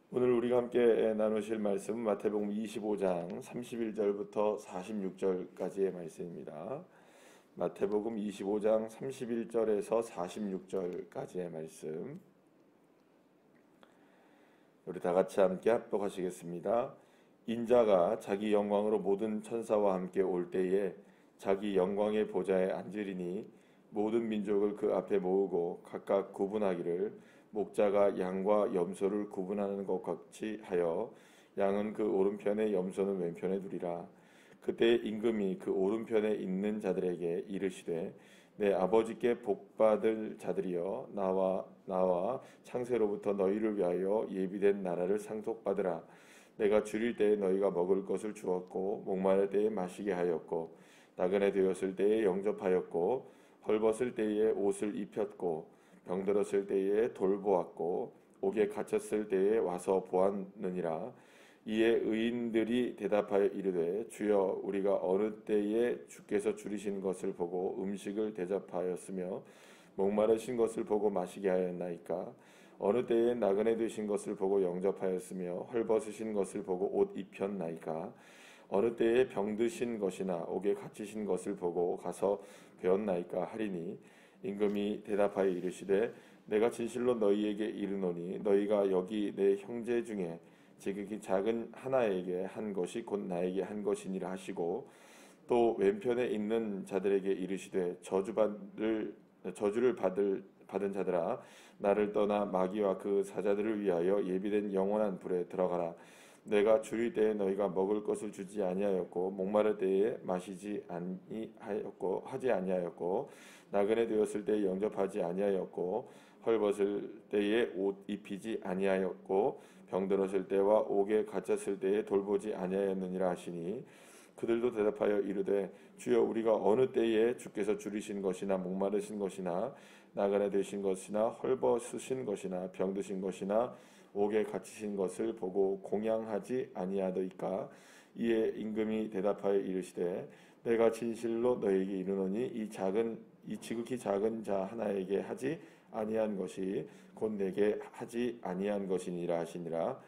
오늘 우리가 함께 나누실 말씀은 마태복음 25장 31절부터 46절까지의 말씀입니다. 마태복음 25장 31절에서 46절까지의 말씀. 우리 다 같이 함께 합독하시겠습니다. 인자가 자기 영광으로 모든 천사와 함께 올 때에 자기 영광의 보좌에 앉으리니 모든 민족을 그 앞에 모으고 각각 구분하기를 목자가 양과 염소를 구분하는 것 같이 하여 양은 그 오른편에 염소는 왼편에 두리라. 그때 임금이 그 오른편에 있는 자들에게 이르시되 내 아버지께 복받을 자들이여 나와 창세로부터 너희를 위하여 예비된 나라를 상속받으라. 내가 줄일 때에 너희가 먹을 것을 주었고 목마를 때에 마시게 하였고 나그네 되었을 때에 영접하였고 헐벗을 때에 옷을 입혔고 병들었을 때에 돌보았고 옥에 갇혔을 때에 와서 보았느니라. 이에 의인들이 대답하여 이르되 주여 우리가 어느 때에 주께서 줄이신 것을 보고 음식을 대접하였으며 목마르신 것을 보고 마시게 하였나이까. 어느 때에 나그네 되신 것을 보고 영접하였으며 헐벗으신 것을 보고 옷 입혔나이까. 어느 때에 병드신 것이나 옥에 갇히신 것을 보고 가서 배웠나이까 하리니 임금이 대답하여 이르시되 내가 진실로 너희에게 이르노니 너희가 여기 내 형제 중에 지극히 작은 하나에게 한 것이 곧 나에게 한 것이니라 하시고 또 왼편에 있는 자들에게 이르시되 저주를 받은 자들아 나를 떠나 마귀와 그 사자들을 위하여 예비된 영원한 불에 들어가라. 내가 줄일 때에 너희가 먹을 것을 주지 아니하였고 목마를 때에 마시지 아니하였고 하지 아니하였고 나그네 되었을 때에 영접하지 아니하였고 헐벗을 때에 옷 입히지 아니하였고 병들었을 때와 옥에 갇혔을 때에 돌보지 아니하였느니라 하시니 그들도 대답하여 이르되 주여 우리가 어느 때에 주께서 줄이신 것이나 목마르신 것이나 나그네 되신 것이나 헐벗으신 것이나 병드신 것이나 옥에 갇히신 것을 보고 공양하지 아니하더이까. 이에 임금이 대답하여 이르시되 내가 진실로 너에게 이르노니 이 지극히 작은 자 하나에게 하지 아니한 것이 곧 내게 하지 아니한 것이니라 하시니라.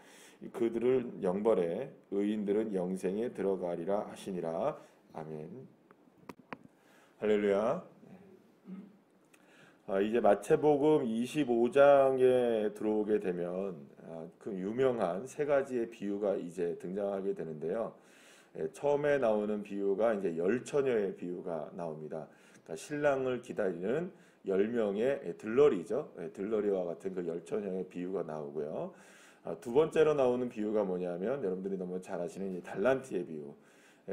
그들은 영벌에 의인들은 영생에 들어가리라 하시니라. 아멘. 할렐루야. 이제 마태복음 25장에 들어오게 되면 그 유명한 세 가지의 비유가 이제 등장하게 되는데요. 처음에 나오는 비유가 이제 열처녀의 비유가 나옵니다. 그러니까 신랑을 기다리는 10명의 들러리죠. 들러리와 같은 그 열처녀의 비유가 나오고요. 두 번째로 나오는 비유가 뭐냐면 여러분들이 너무 잘 아시는 이 달란트의 비유.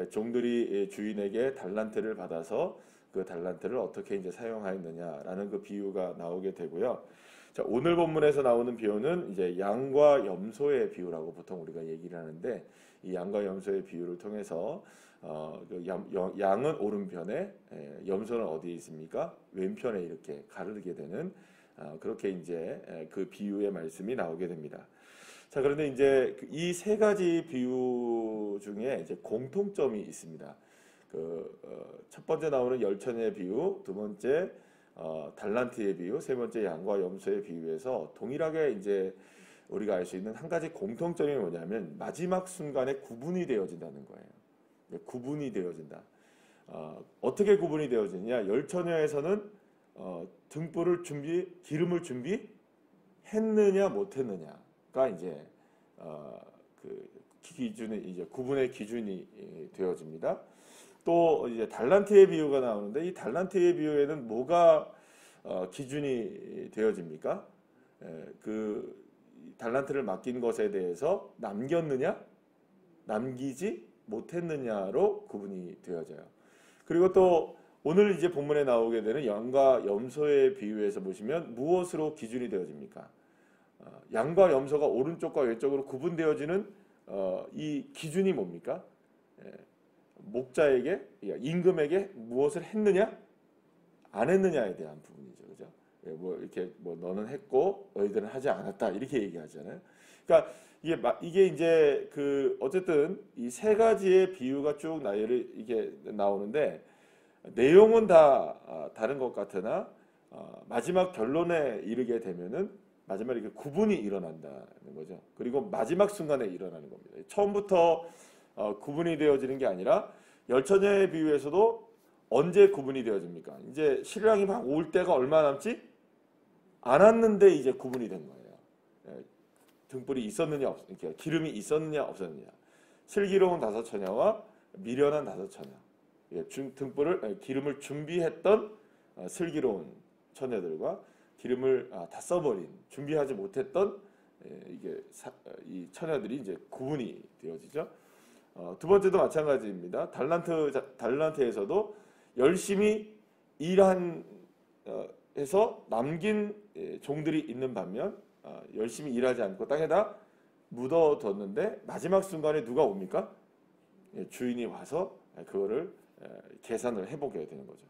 종들이 주인에게 달란트를 받아서 그 달란트를 어떻게 이제 사용하였느냐라는 그 비유가 나오게 되고요. 자, 오늘 본문에서 나오는 비유는 이제 양과 염소의 비유라고 보통 우리가 얘기를 하는데 이 양과 염소의 비유를 통해서 양은 오른편에 염소는 어디에 있습니까? 왼편에 이렇게 가르게 되는 그렇게 이제 그 비유의 말씀이 나오게 됩니다. 자, 그런데 이제 이 세 가지 비유 중에 이제 공통점이 있습니다. 첫 번째 나오는 열처녀의 비유, 두 번째 달란트의 비유, 세 번째 양과 염소의 비유에서 동일하게 이제 우리가 알 수 있는 한 가지 공통점이 뭐냐면 마지막 순간에 구분이 되어진다는 거예요. 구분이 되어진다. 어떻게 구분이 되어지느냐? 열처녀에서는 등불을 기름을 준비했느냐 못했느냐가 이제 그 기준이 이제 구분의 기준이 되어집니다. 또 이제 달란트의 비유가 나오는데 이 달란트의 비유에는 뭐가 기준이 되어집니까? 그 달란트를 맡긴 것에 대해서 남겼느냐, 남기지 못했느냐로 구분이 되어져요. 그리고 또 오늘 이제 본문에 나오게 되는 양과 염소의 비유에서 보시면 무엇으로 기준이 되어집니까? 양과 염소가 오른쪽과 왼쪽으로 구분되어지는 이 기준이 뭡니까? 목자에게, 임금에게 무엇을 했느냐, 안 했느냐에 대한 부분이죠, 그죠? 뭐 이렇게 뭐 너는 했고 너희들은 하지 않았다 이렇게 얘기하잖아요. 그러니까 이게 이제 그 어쨌든 이 세 가지의 비유가 쭉 이게 나오는데 내용은 다 다른 것 같으나 마지막 결론에 이르게 되면은 마지막에 이렇게 구분이 일어난다는 거죠. 그리고 마지막 순간에 일어나는 겁니다. 처음부터 구분이 되어지는 게 아니라 열처녀의 비유에서도 언제 구분이 되어집니까? 이제 신랑이 막 올 때가 얼마 남지 않았는데 이제 구분이 된 거예요. 등불이 있었느냐 없느냐, 기름이 있었느냐 없었느냐, 슬기로운 다섯 처녀와 미련한 다섯 처녀, 기름을 준비했던 슬기로운 처녀들과 기름을 다 써버린 준비하지 못했던 이 처녀들이 이제 구분이 되어지죠. 두 번째도 마찬가지입니다. 달란트에서도 열심히 일한 해서 남긴 종들이 있는 반면 열심히 일하지 않고 땅에다 묻어뒀는데 마지막 순간에 누가 옵니까? 주인이 와서 그거를 계산을 해보게 되는 거죠.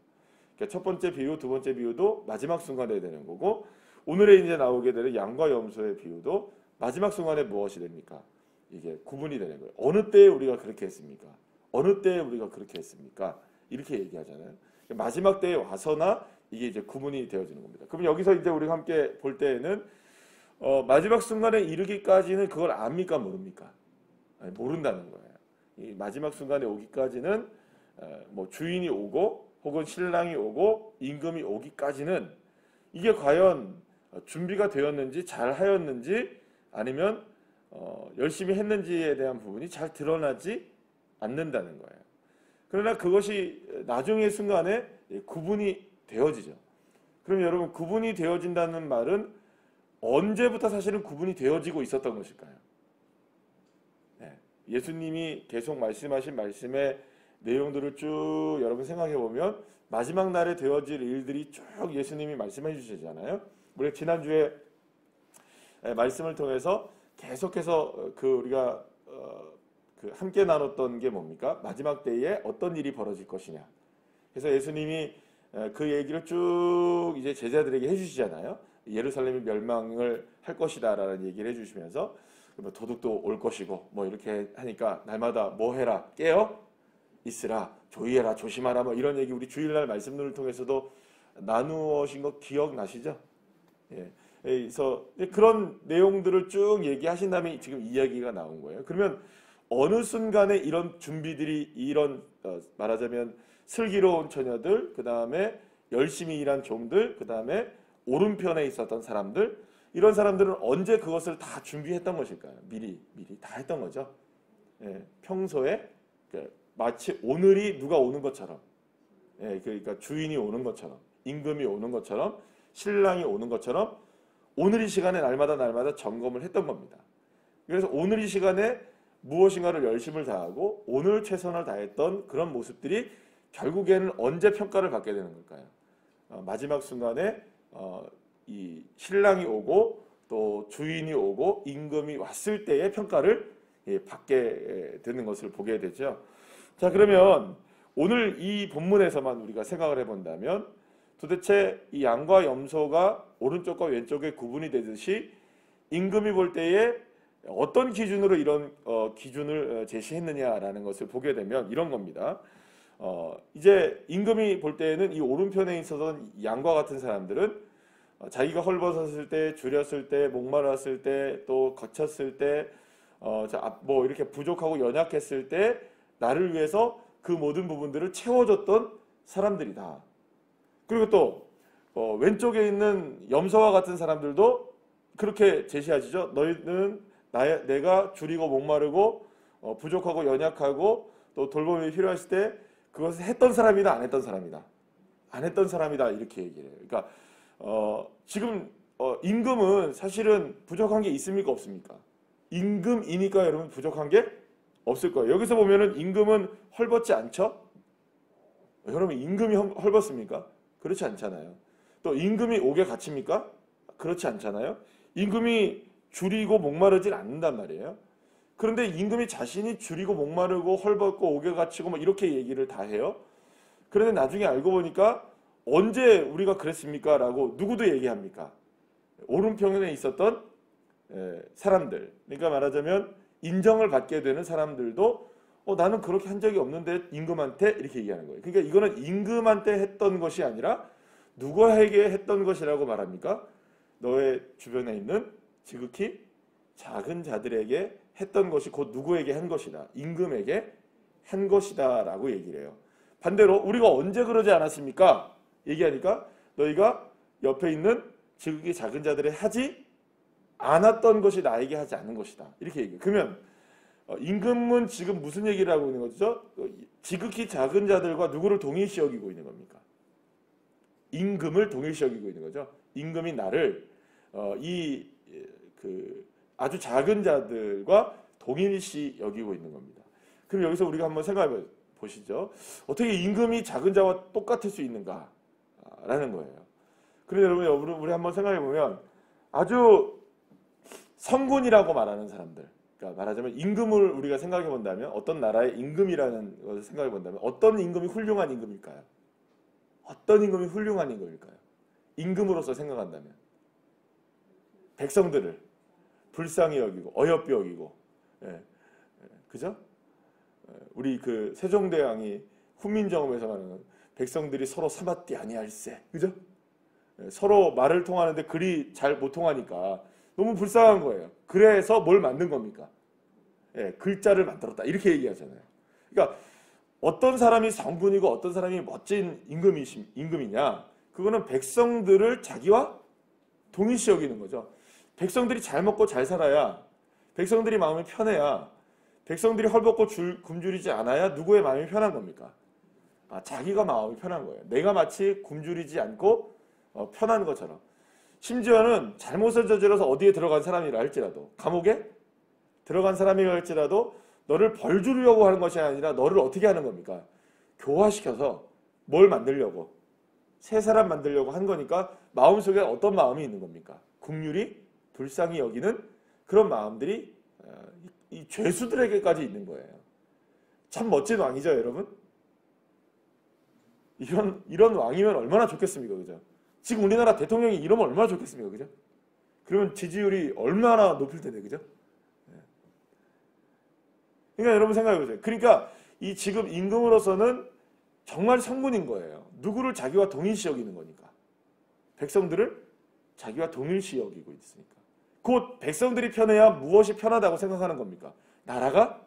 그러니까 첫 번째 비유, 두 번째 비유도 마지막 순간에 되는 거고, 오늘에 이제 나오게 되는 양과 염소의 비유도 마지막 순간에 무엇이 됩니까? 이게 구분이 되는 거예요. 어느 때에 우리가 그렇게 했습니까? 어느 때에 우리가 그렇게 했습니까? 이렇게 얘기하잖아요. 마지막 때에 와서나 이게 이제 구분이 되어지는 겁니다. 그럼 여기서 이제 우리가 함께 볼 때에는 마지막 순간에 이르기까지는 그걸 압니까? 모릅니까? 아니, 모른다는 거예요. 이 마지막 순간에 오기까지는 뭐 주인이 오고 혹은 신랑이 오고 임금이 오기까지는 이게 과연 준비가 되었는지 잘 하였는지 아니면 열심히 했는지에 대한 부분이 잘 드러나지 않는다는 거예요. 그러나 그것이 나중의 순간에 구분이 되어지죠. 그럼 여러분, 구분이 되어진다는 말은 언제부터 사실은 구분이 되어지고 있었던 것일까요? 예수님이 계속 말씀하신 말씀의 내용들을 쭉 여러분 생각해 보면 마지막 날에 되어질 일들이 쭉 예수님이 말씀해 주시잖아요. 우리 지난주에 말씀을 통해서 계속해서 우리가 함께 나눴던 게 뭡니까? 마지막 때에 어떤 일이 벌어질 것이냐. 그래서 예수님이 그 얘기를 쭉 이제 제자들에게 해주시잖아요. 예루살렘이 멸망을 할 것이다라는 얘기를 해주시면서 도둑도 올 것이고 뭐 이렇게 하니까 날마다 뭐 해라? 깨어 있으라, 조의해라, 조심하라, 뭐 이런 얘기 우리 주일날 말씀들을 통해서도 나누어진 거 기억나시죠? 그래서 그런 내용들을 쭉 얘기하신 다음에 지금 이야기가 나온 거예요. 그러면 어느 순간에 이런 준비들이 이런 말하자면 슬기로운 처녀들, 그 다음에 열심히 일한 종들, 그 다음에 오른편에 있었던 사람들, 이런 사람들은 언제 그것을 다 준비했던 것일까요? 미리 다 했던 거죠. 평소에 마치 오늘이 누가 오는 것처럼, 그러니까 주인이 오는 것처럼, 임금이 오는 것처럼, 신랑이 오는 것처럼 오늘 이 시간에 날마다 점검을 했던 겁니다. 그래서 오늘 이 시간에 무엇인가를 열심을 다하고 오늘 최선을 다했던 그런 모습들이 결국에는 언제 평가를 받게 되는 걸까요? 마지막 순간에 이 신랑이 오고 또 주인이 오고 임금이 왔을 때의 평가를 받게 되는 것을 보게 되죠. 자, 그러면 오늘 이 본문에서만 우리가 생각을 해본다면 도대체 이 양과 염소가 오른쪽과 왼쪽에 구분이 되듯이 임금이 볼 때에 어떤 기준으로 이런 기준을 제시했느냐라는 것을 보게 되면 이런 겁니다. 이제 임금이 볼 때에는 이 오른편에 있었던 양과 같은 사람들은 자기가 헐벗었을 때, 줄였을 때, 목마랐을 때, 또 거쳤을 때, 뭐 이렇게 부족하고 연약했을 때 나를 위해서 그 모든 부분들을 채워줬던 사람들이다. 그리고 또 왼쪽에 있는 염소와 같은 사람들도 그렇게 제시하시죠. 너희는 내가 줄이고 목마르고 부족하고 연약하고 또 돌봄이 필요했을 때 그것을 했던 사람이다, 안 했던 사람이다. 안 했던 사람이다, 이렇게 얘기를 해요. 그러니까 지금 임금은 사실은 부족한 게 있습니까, 없습니까? 임금이니까 여러분 부족한 게 없을 거예요. 여기서 보면은 임금은 헐벗지 않죠? 여러분, 임금이 헐벗습니까? 그렇지 않잖아요. 또 임금이 옥에 갇힙니까? 그렇지 않잖아요. 임금이 줄이고 목마르질 않는단 말이에요. 그런데 임금이 자신이 줄이고 목마르고 헐벗고 옥에 갇히고 뭐 이렇게 얘기를 다 해요. 그런데 나중에 알고 보니까 언제 우리가 그랬습니까? 라고 누구도 얘기합니까? 오른편에 있었던 사람들, 그러니까 말하자면 인정을 받게 되는 사람들도 나는 그렇게 한 적이 없는데 임금한테 이렇게 얘기하는 거예요. 그러니까 이거는 임금한테 했던 것이 아니라 누구에게 했던 것이라고 말합니까? 너의 주변에 있는 지극히 작은 자들에게 했던 것이 곧 누구에게 한 것이다. 임금에게 한 것이다 라고 얘기를 해요. 반대로 우리가 언제 그러지 않았습니까? 얘기하니까 너희가 옆에 있는 지극히 작은 자들에 하지 않았던 것이 나에게 하지 않은 것이다. 이렇게 얘기해요. 그러면 임금은 지금 무슨 얘기를 하고 있는 거죠? 지극히 작은 자들과 누구를 동일시 여기고 있는 겁니까? 임금을 동일시 여기고 있는 거죠. 임금이 나를 아주 작은 자들과 동일시 여기고 있는 겁니다. 그럼 여기서 우리가 한번 생각해 보시죠. 어떻게 임금이 작은 자와 똑같을 수 있는가라는 거예요. 그런데 여러분, 우리 한번 생각해 보면 아주 성군이라고 말하는 사람들, 그러니까 말하자면 임금을 우리가 생각해 본다면 어떤 나라의 임금이라는 것을 생각해 본다면 어떤 임금이 훌륭한 임금일까요? 어떤 임금이 훌륭한 임금일까요? 임금으로서 생각한다면 백성들을 불쌍히 여기고 어여삐 여기고, 그죠? 우리 그 세종대왕이 훈민정음에서 말하는 백성들이 서로 삼았디 아니할세, 그죠? 서로 말을 통하는데 글이 잘 못 통하니까 너무 불쌍한 거예요. 그래서 뭘 만든 겁니까? 글자를 만들었다 이렇게 얘기하잖아요. 그러니까 어떤 사람이 성군이고 어떤 사람이 멋진 임금이냐? 그거는 백성들을 자기와 동일시 여기는 거죠. 백성들이 잘 먹고 잘 살아야, 백성들이 마음이 편해야, 백성들이 헐벗고 굶주리지 않아야 누구의 마음이 편한 겁니까? 자기가 마음이 편한 거예요. 내가 마치 굶주리지 않고 편한 것처럼. 심지어는 잘못을 저질러서 어디에 들어간 사람이라 할지라도, 감옥에 들어간 사람이라 할지라도 너를 벌 주려고 하는 것이 아니라 너를 어떻게 하는 겁니까? 교화시켜서 뭘 만들려고? 새 사람 만들려고 한 거니까 마음속에 어떤 마음이 있는 겁니까? 긍휼히 불쌍히 여기는 그런 마음들이 이 죄수들에게까지 있는 거예요. 참 멋진 왕이죠, 여러분? 이런 왕이면 얼마나 좋겠습니까, 그죠? 지금 우리나라 대통령이 이러면 얼마나 좋겠습니까, 그죠? 그러면 지지율이 얼마나 높을 텐데, 그죠? 그러니까 여러분 생각해 보세요. 그러니까 이 지금 임금으로서는 정말 성군인 거예요. 누구를 자기와 동일시 여기는 거니까. 백성들을 자기와 동일시 여기고 있으니까. 곧 백성들이 편해야 무엇이 편하다고 생각하는 겁니까? 나라가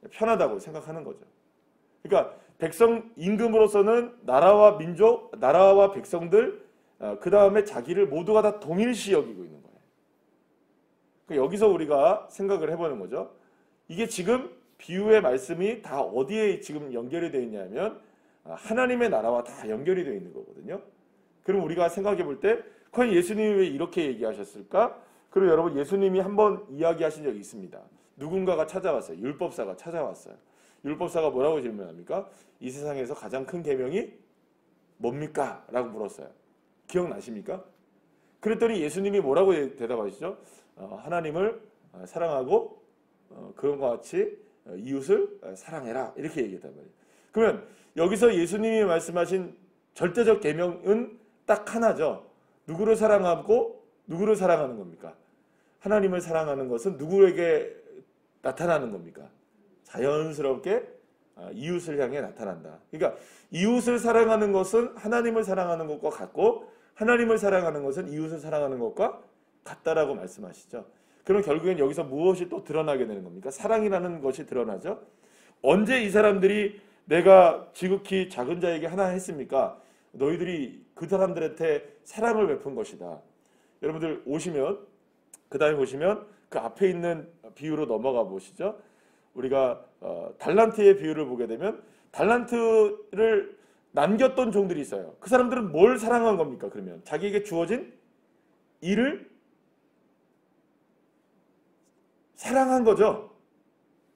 편하다고 생각하는 거죠. 그러니까 임금으로서는 나라와 민족, 나라와 백성들, 그 다음에 자기를 모두가 다 동일시 여기고 있는 거예요. 그러니까 여기서 우리가 생각을 해보는 거죠. 이게 지금 비유의 말씀이 다 어디에 지금 연결이 되어 있냐면 하나님의 나라와 다 연결이 되어 있는 거거든요. 그럼 우리가 생각해 볼 때 과연 예수님이 왜 이렇게 얘기하셨을까? 그리고 여러분, 예수님이 한번 이야기하신 적이 있습니다. 누군가가 찾아왔어요. 율법사가 찾아왔어요. 율법사가 뭐라고 질문합니까? 이 세상에서 가장 큰 계명이 뭡니까? 라고 물었어요. 기억나십니까? 그랬더니 예수님이 뭐라고 대답하시죠? 하나님을 사랑하고 그런 것 같이 이웃을 사랑해라, 이렇게 얘기했단 말이에요. 그러면 여기서 예수님이 말씀하신 절대적 계명은 딱 하나죠. 누구를 사랑하고 누구를 사랑하는 겁니까? 하나님을 사랑하는 것은 누구에게 나타나는 겁니까? 자연스럽게 이웃을 향해 나타난다. 그러니까 이웃을 사랑하는 것은 하나님을 사랑하는 것과 같고 하나님을 사랑하는 것은 이웃을 사랑하는 것과 같다라고 말씀하시죠. 그럼 결국엔 여기서 무엇이 또 드러나게 되는 겁니까? 사랑이라는 것이 드러나죠. 언제 이 사람들이 내가 지극히 작은 자에게 하나 했습니까? 너희들이 그 사람들한테 사랑을 베푼 것이다. 여러분들 오시면, 그 다음에 보시면 그 앞에 있는 비유로 넘어가 보시죠. 우리가 달란트의 비유를 보게 되면 달란트를 남겼던 종들이 있어요. 그 사람들은 뭘 사랑한 겁니까? 그러면 자기에게 주어진 일을 사랑한 거죠.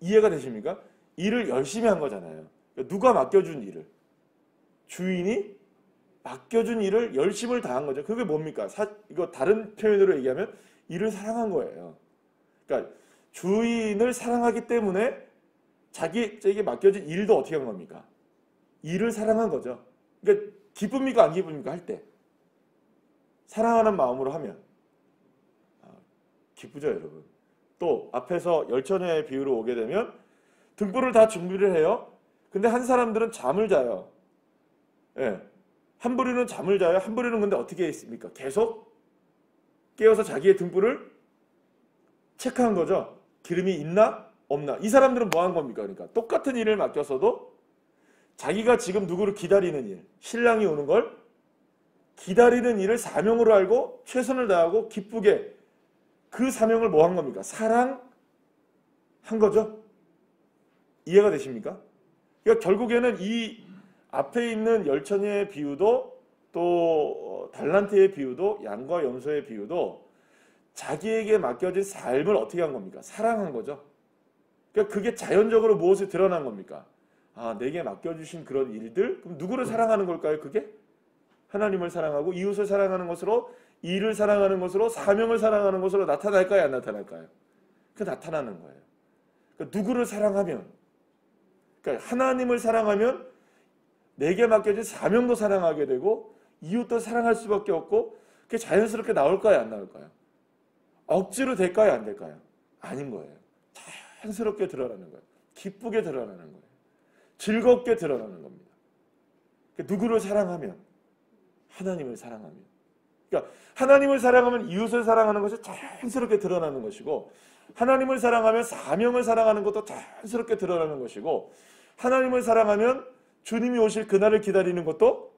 이해가 되십니까? 일을 열심히 한 거잖아요. 누가 맡겨준 일을, 주인이 맡겨준 일을 열심을 다한 거죠. 그게 뭡니까? 이거 다른 표현으로 얘기하면 일을 사랑한 거예요. 그러니까 주인을 사랑하기 때문에 자기에게 맡겨진 일도 어떻게 한 겁니까? 일을 사랑한 거죠. 그러니까 기쁩니까? 안 기쁩니까? 할 때. 사랑하는 마음으로 하면 기쁘죠, 여러분. 또 앞에서 열처녀의 비유로 오게 되면 등불을 다 준비를 해요. 근데 한 사람들은 잠을 자요. 예. 한 부류는 잠을 자요. 한 부류는 근데 어떻게 있습니까? 계속 깨어서 자기의 등불을 체크한 거죠. 기름이 있나 없나. 이 사람들은 뭐 한 겁니까? 그러니까 똑같은 일을 맡겼어도 자기가 지금 누구를 기다리는 일, 신랑이 오는 걸 기다리는 일을 사명으로 알고 최선을 다하고 기쁘게 그 사명을 뭐 한 겁니까? 사랑한 거죠. 이해가 되십니까? 그러니까 결국에는 이 앞에 있는 열처녀의 비유도 또 달란트의 비유도 양과 염소의 비유도 자기에게 맡겨진 삶을 어떻게 한 겁니까? 사랑한 거죠. 그러니까 그게 자연적으로 무엇을 드러난 겁니까? 아, 내게 맡겨주신 그런 일들? 그럼 누구를 사랑하는 걸까요? 그게? 하나님을 사랑하고 이웃을 사랑하는 것으로, 일을 사랑하는 것으로, 사명을 사랑하는 것으로 나타날까요? 안 나타날까요? 그 나타나는 거예요. 그러니까 누구를 사랑하면, 그러니까 하나님을 사랑하면 내게 맡겨진 사명도 사랑하게 되고 이웃도 사랑할 수밖에 없고 그게 자연스럽게 나올까요? 안 나올까요? 억지로 될까요? 안 될까요? 아닌 거예요. 자연스럽게 드러나는 거예요. 기쁘게 드러나는 거예요. 즐겁게 드러나는 겁니다. 그러니까 누구를 사랑하면? 하나님을 사랑하면. 그러니까 하나님을 사랑하면 이웃을 사랑하는 것이 자연스럽게 드러나는 것이고 하나님을 사랑하면 사명을 사랑하는 것도 자연스럽게 드러나는 것이고 하나님을 사랑하면 주님이 오실 그날을 기다리는 것도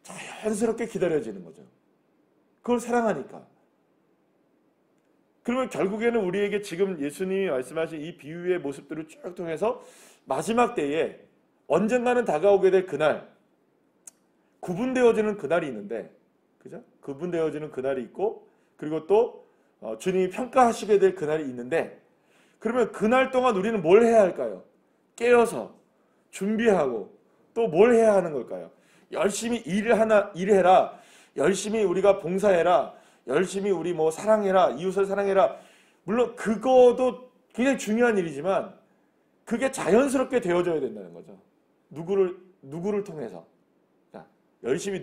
자연스럽게 기다려지는 거죠. 그걸 사랑하니까. 그러면 결국에는 우리에게 지금 예수님이 말씀하신 이 비유의 모습들을 쭉 통해서 마지막 때에 언젠가는 다가오게 될 그날, 구분되어지는 그날이 있는데, 그죠? 구분되어지는 그날이 있고, 그리고 또 주님이 평가하시게 될 그날이 있는데, 그러면 그날 동안 우리는 뭘 해야 할까요? 깨어서 준비하고 또 뭘 해야 하는 걸까요? 열심히 일해라. 열심히 우리가 봉사해라. 열심히 우리 뭐 사랑해라. 이웃을 사랑해라. 물론 그거도 굉장히 중요한 일이지만 그게 자연스럽게 되어져야 된다는 거죠. 누구를 통해서. 자, 열심히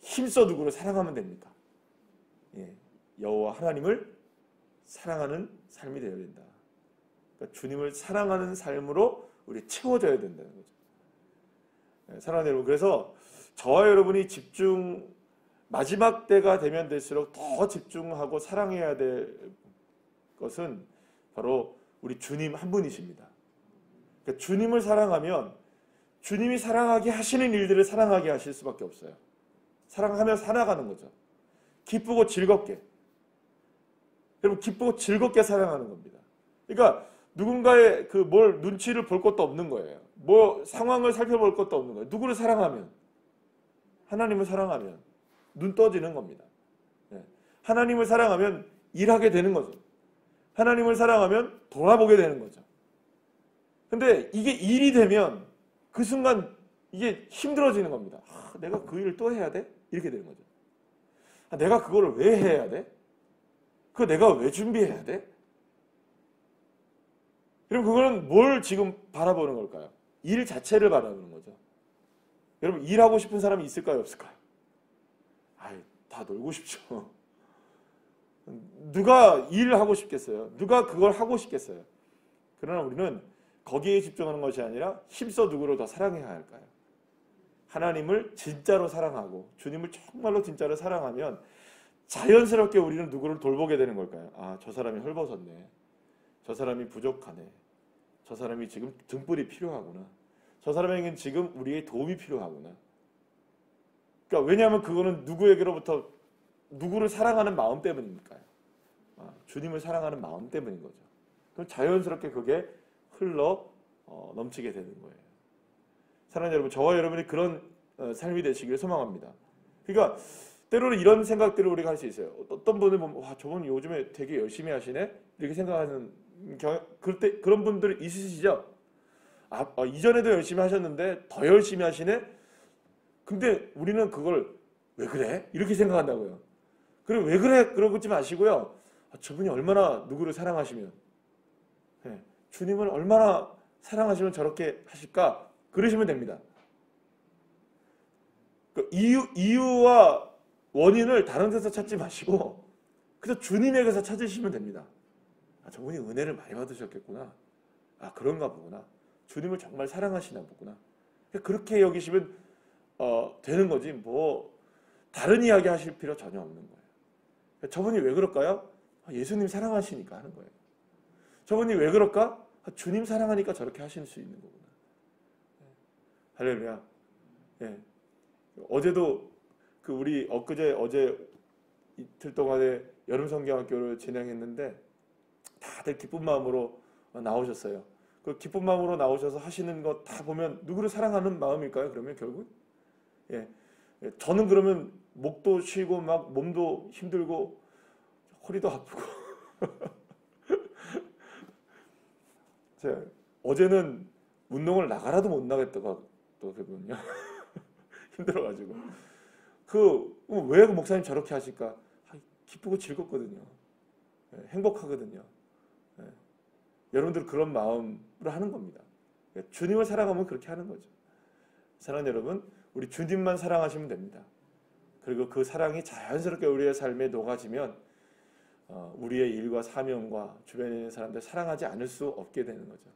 힘써 누구를 사랑하면 됩니까? 예, 여호와 하나님을 사랑하는 삶이 되어야 된다. 그러니까 주님을 사랑하는 삶으로 우리 채워져야 된다는 거죠. 예, 사랑하는 여러분, 그래서 저와 여러분이 마지막 때가 되면 될수록 더 집중하고 사랑해야 될 것은 바로 우리 주님 한 분이십니다. 그러니까 주님을 사랑하면 주님이 사랑하게 하시는 일들을 사랑하게 하실 수밖에 없어요. 사랑하며 살아가는 거죠. 기쁘고 즐겁게. 여러분, 기쁘고 즐겁게 사랑하는 겁니다. 그러니까 누군가의 뭘 눈치를 볼 것도 없는 거예요. 뭐 상황을 살펴볼 것도 없는 거예요. 누구를 사랑하면? 하나님을 사랑하면 눈 떠지는 겁니다. 하나님을 사랑하면 일하게 되는 거죠. 하나님을 사랑하면 돌아보게 되는 거죠. 근데 이게 일이 되면 그 순간 이게 힘들어지는 겁니다. 내가 그 일을 또 해야 돼? 이렇게 되는 거죠. 내가 그거를 왜 해야 돼? 그거 내가 왜 준비해야 돼? 그럼 그거는 뭘 지금 바라보는 걸까요? 일 자체를 바라보는 거죠. 여러분, 일하고 싶은 사람이 있을까요? 없을까요? 다 놀고 싶죠. 누가 일하고 싶겠어요? 누가 그걸 하고 싶겠어요? 그러나 우리는 거기에 집중하는 것이 아니라 힘써 누구를 더 사랑해야 할까요? 하나님을 진짜로 사랑하고 주님을 정말로 진짜로 사랑하면 자연스럽게 우리는 누구를 돌보게 되는 걸까요? 저 사람이 헐벗었네. 저 사람이 부족하네. 저 사람이 지금 등불이 필요하구나. 저 사람에게는 지금 우리의 도움이 필요하구나. 그러니까 왜냐하면 그거는 누구에게로부터 누구를 사랑하는 마음 때문이니까요. 주님을 사랑하는 마음 때문인 거죠. 그럼 자연스럽게 그게 흘러 넘치게 되는 거예요. 사랑하는 여러분, 저와 여러분이 그런 삶이 되시길 소망합니다. 그러니까 때로는 이런 생각들을 우리가 할 수 있어요. 어떤 분을 보면 저분 요즘에 되게 열심히 하시네? 이렇게 생각하는 그런 분들 있으시죠? 이전에도 열심히 하셨는데 더 열심히 하시네? 근데 우리는 그걸 왜 그래? 이렇게 생각한다고요. 그리고 왜 그래? 그러지 마시고요. 저분이 얼마나 누구를 사랑하시면 주님을 얼마나 사랑하시면 저렇게 하실까? 그러시면 됩니다. 이유와 원인을 다른 데서 찾지 마시고 그래서 주님에게서 찾으시면 됩니다. 저분이 은혜를 많이 받으셨겠구나. 그런가 보구나. 주님을 정말 사랑하시나 보구나. 그렇게 여기시면 되는 거지 뭐 다른 이야기 하실 필요 전혀 없는 거예요. 저분이 왜 그럴까요? 예수님 사랑하시니까 하는 거예요. 저분이 왜 그럴까? 주님 사랑하니까 저렇게 하실 수 있는 거구나. 할렐루야. 예. 어제도 우리 어제 이틀 동안에 여름 성경학교를 진행했는데 다들 기쁜 마음으로 나오셨어요. 그 기쁜 마음으로 나오셔서 하시는 거 다 보면 누구를 사랑하는 마음일까요? 그러면 결국 예. 저는 그러면 목도 쉬고 막 몸도 힘들고 허리도 아프고 제가 어제는 운동을 나가라도 못 나겠다가 또 그분요 힘들어가지고 왜 목사님 저렇게 하실까? 기쁘고 즐겁거든요. 예, 행복하거든요. 예. 여러분들 그런 마음으로 하는 겁니다. 예, 주님을 사랑하면 그렇게 하는 거죠. 사랑하는 여러분, 우리 주님만 사랑하시면 됩니다. 그리고 그 사랑이 자연스럽게 우리의 삶에 녹아지면 우리의 일과 사명과 주변에 있는 사람들 사랑하지 않을 수 없게 되는 거죠.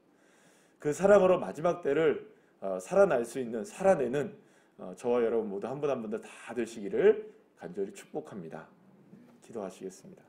그 사랑으로 마지막 때를 살아내는 저와 여러분 모두 한 분 한 분들 다 되시기를 간절히 축복합니다. 기도하시겠습니다.